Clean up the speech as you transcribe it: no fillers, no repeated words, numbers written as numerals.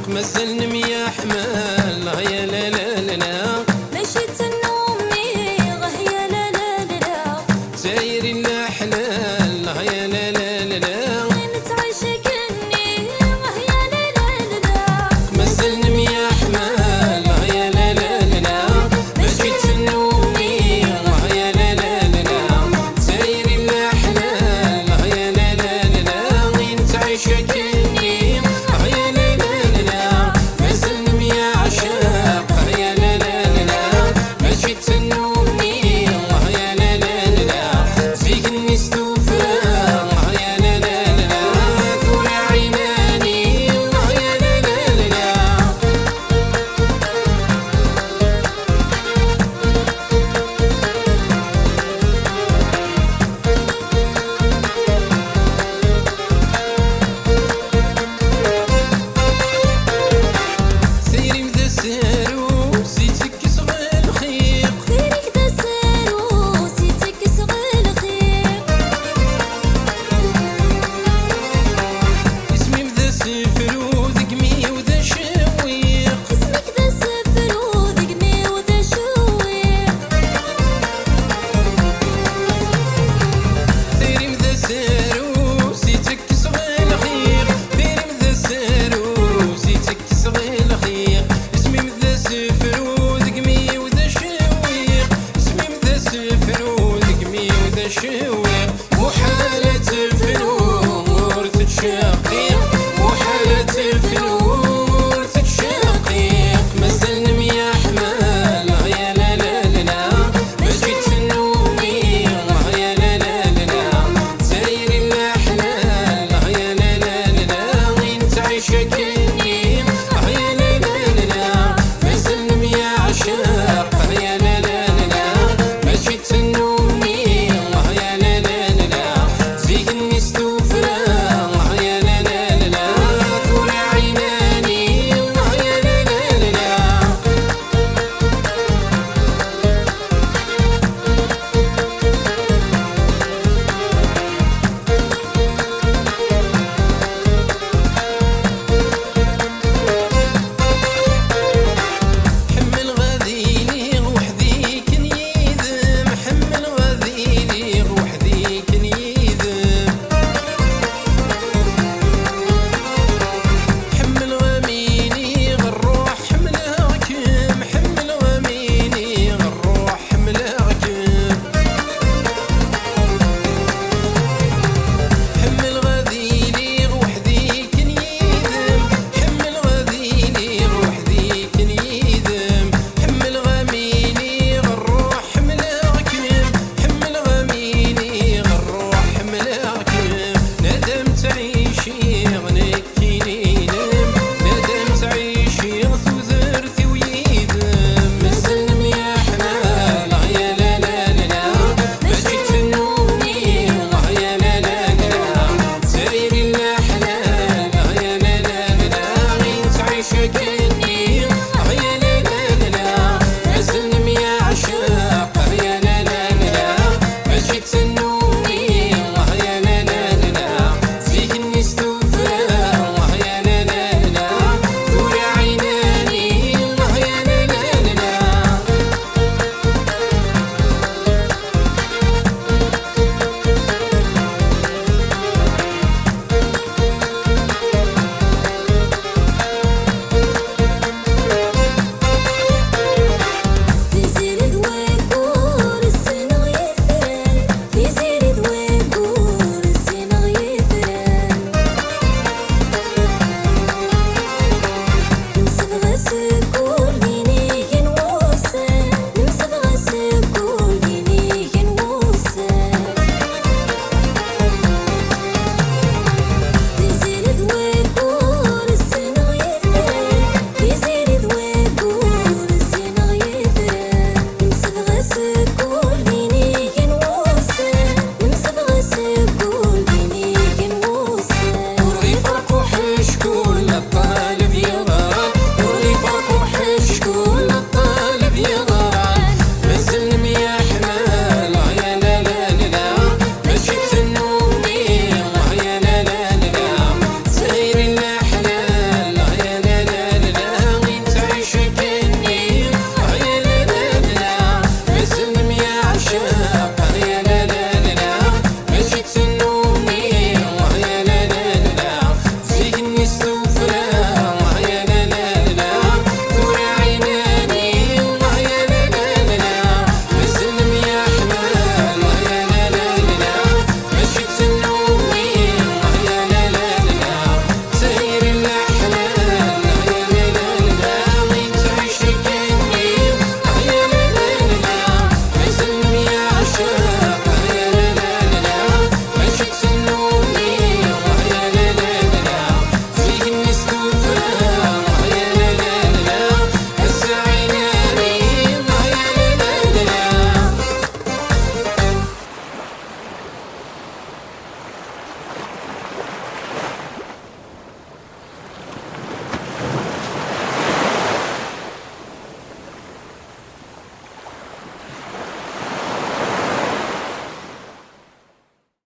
مازلني يا حمال يا لا لا لا لا مشيت النومي يا لا لا لا ساير لا حلال يا لا لا لا لا نتعشق اني يا لا لا لا مازلني يا حمال يا لا لا لا لا مشيت النومي يا لا لا لا لا ساير لا حلال يا لا لا لا لا نتعشق اني يا لا لا لا لا مازلني يا عشاق يا لا لا لا لا مشيت النومي يا لا لا لا لا زيك نستوفى يا لا لا لا لا ثور عيناني يا لا لا لا لا سيري بدا سهرو زيتك صغير الخيق خيرك دا سارو سيتك صغير خير اسمي بدا سفرو ذقمي وذا شويق اسمك دا سفرو ذقمي وذا شويق سيري بدا سهرو زيتك صغير الخيق سيري بدا سهرو زيتك صغير الخيق اسمي بدا سفرو ذقمي وذا شويق اسمي بدا سفرو ذقمي وذا شويق محالة الفنور تتشقيق محالة الفنور تتشقيق مازلني يا حمال يا لا لا لا لا مشيت النومي يا لا لا لا لا ساير لا حلال يا لا لا لا لا نتعشق